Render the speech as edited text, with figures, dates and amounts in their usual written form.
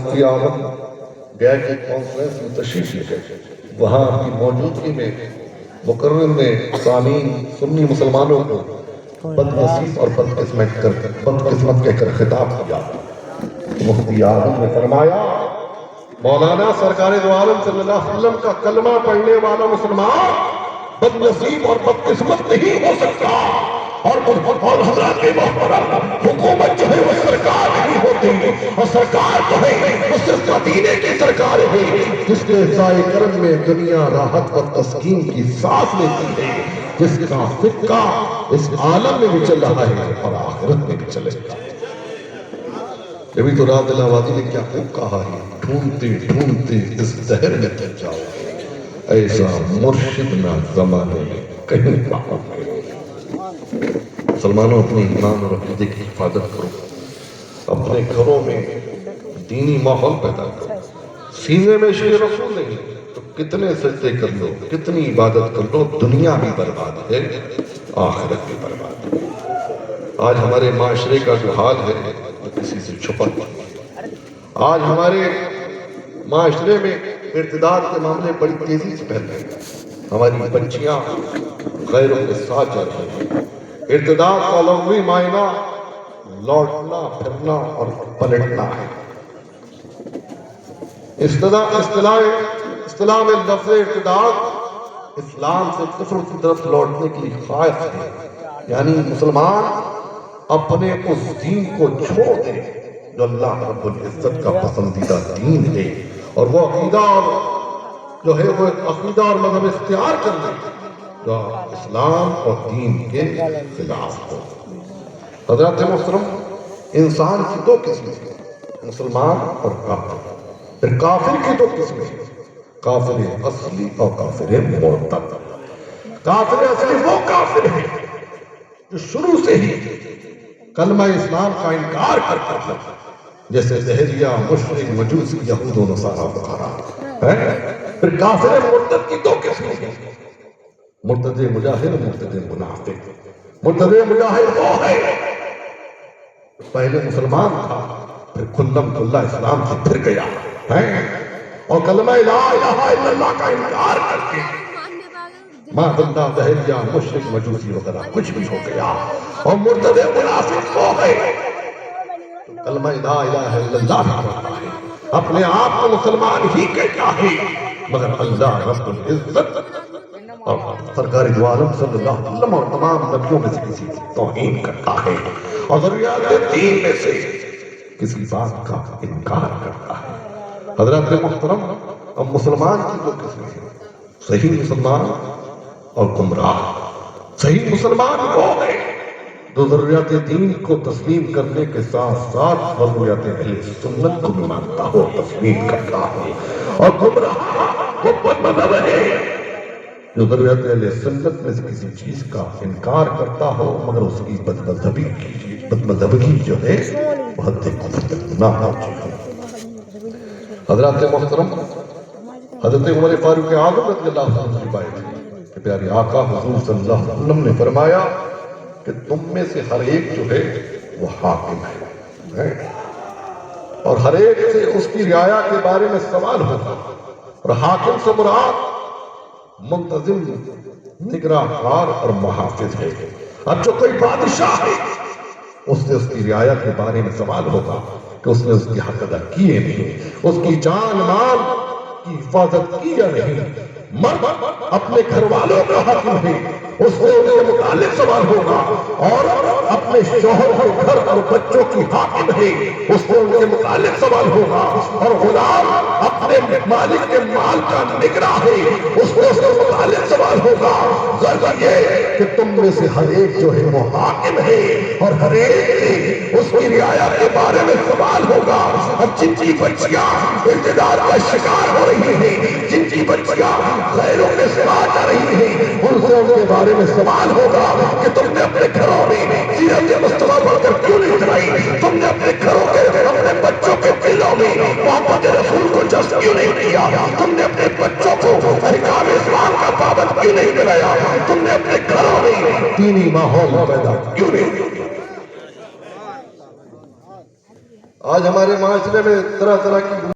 مفتی اعظم گیا کی کانفرنس میں تشریف لے گئے، وہاں کی موجودگی میں مکرم نے سامعین سنی مسلمانوں کو بد نصیب اور بدقسمت کہہ کر خطاب کیا۔ مفتی اعظم نے فرمایا مولانا سرکار دو عالم صلی اللہ علیہ وسلم کا کلمہ پڑھنے والا مسلمان بد نصیب اور بدقسمت نہیں ہو سکتا، اور حضرات محترم حکومت جو ہے وہ سرکار نہیں ہوتی، اور سرکار جو ہے وہ صرف مدینے کی سرکار ہے جس کے ضائع کرم میں دنیا راحت اور تسکین کی سانس لیتی ہے، جس کا فقہ اس عالم میں بھی چل رہا ہے اور آخرت میں بھی چلے گا۔ ابھی تو رات الہوادی نے کیا خوب کہا ہے، ڈھونڈتے ڈھونڈتے اس دہر میں تھک جاؤ گے، ایسا مرشد نہ زمانے میں کہیں پاؤ گے۔ مسلمانوں اپنے ایمان اور عقیدے کی حفاظت کرو، اپنے گھروں میں دینی ماحول پیدا کرو، سینے میں عشق رسول نہیں تو کتنے سجدے کر لو، کتنی عبادت کر لو، دنیا بھی برباد ہے، آخرت بھی برباد ہے۔ آج ہمارے معاشرے کا جو حال ہے وہ کسی سے چھپا نہیں ہے۔ آج ہمارے معاشرے میں ارتداد کے معاملے بڑی تیزی سے پھیل رہے ہیں، ہماری بچیاں غیروں کے ساتھ جا رہی ہیں۔ ارتداد کا لغوی معنی لوٹنا پھرنا اور پلٹنا ہے۔ اصطلاح میں لفظ ارتداد اسلام سے کفر کی طرف لوٹنے کے لیے خواہش ہے، یعنی مسلمان اپنے اس دین کو چھوڑ دے جو اللہ رب العزت کا پسندیدہ دین ہے، اور وہ عقیدہ جو ہے وہ عقیدہ اور مذہب اختیار کر لے جو اسلام اور دین کے خلاف ہو۔ حضرات محترم، انسان کی دو قسمیں ہیں، مسلمان اور کافر۔ پھر کافر کی دو قسمیں ہیں، کافر اصلی اور کافر مرتد۔ کافر اصلی وہ کافر ہے جو شروع سے ہی کلمہ اسلام کا انکار کرتا تھا، جیسے دہریہ، مشرک، مجوسی، یہود و نصارہ وغیرہ۔ پھر کافر مرتد کی دو قسمیں ہیں، مرتد مجاہد، مرتد منافق۔ مرتد مجاہد وہ ہے پہلے مسلمان تھا، پھر کھلم کھلا اسلام سے پھر گیا اور کلمہ لا الہ الا اللہ کا انکار کر کے معاذ اللہ دہریہ، مشرک، مجوسی وغیرہ کچھ بھی ہو گیا۔ اور مرتد منافق وہ ہے کلمہ لا الہ الا اللہ بھی پڑھتا ہے، اپنے آپ کو مسلمان ہی کہتا ہے، مگر اللہ رب العزت اور سرکار دو عالم صلی اللہ علیہ وسلم اور تمام نبیوں میں سے کسی کی توہین کرتا ہے، اور ضروریات دین میں سے کسی بات کا انکار کرتا ہے۔ حضرات محترم، اب مسلمان کی دو قسمیں ہیں، صحیح مسلمان اور گمراہ۔ صحیح مسلمان وہ ہے جو ضروریات دین کو تسلیم کرنے کے ساتھ ساتھ ضروریات اہل سنت کو بھی مانتا ہو، تسلیم کرتا ہو، اور گمراہ وہ بد مذہب ہے جو ضروریات اہل سنت میں سے کسی چیز کا انکار کرتا ہو، مگر اس کی بدمذہبی جو ہے وہ حد کفر تک نہ پہنچے ہو۔ حضرات محترم، حضرت عمر فاروق اعظم رضی اللہ عنہ کی روایت ہے کہ پیارے آقا حضور صلی اللہ علیہ وسلم نے فرمایا کہ تم میں سے ہر ایک جو ہے وہ حاکم ہے، اور ہر ایک سے اس کی رعایا کے بارے میں سوال ہوگا، اور حاکم سے مراد منتظم، نگراںکار اور محافظ ہے۔ اب جو کوئی بادشاہ ہے اس سے اس کی رعایا کے بارے میں سوال ہوگا کہ اس نے اس کی حق ادا کیے نہیں، اس کی جان مال کی حفاظت کی یا نہیں۔ مرد اپنے گھر والوں کا حاکم ہے، اس سے ان کے متعلق سوال ہوگا، اور اپنے شوہر کے گھر اور بچوں کی حاکم ہے، اس سے ان کے متعلق سوال ہوگا، اور غلام اپنے مالک کے مال کا نگراں ہے، اس سے اس کے متعلق سوال ہوگا۔ غرض یہ کہ تم میں سے ہر ایک جو ہے وہ حاکم ہے، اور ہر ایک سے اس کی رعایا کے بارے میں سوال ہوگا۔ اب جن کی بچیاں ارتداد کا شکار ہو رہی ہیں، جن کی بچیاں غیروں کے ساتھ آ رہی ہیں، ان سے ان کے بارے میں سوال ہوگا کہ تم نے اپنے گھروں میں سیرت مصطفیٰ پڑھ کر کیوں نہیں چلائی، تم نے اپنے گھروں کے اپنے بچوں کے دلوں میں محبت رسول کو جذب کیوں نہیں کیا، تم نے اپنے بچوں کو احکام اسلام کا پابند کیوں نہیں بنایا، تم نے اپنے گھروں میں دینی ماحول پیدا کیوں نہیں کیا۔ آج آج ہمارے معاشرے میں طرح طرح کی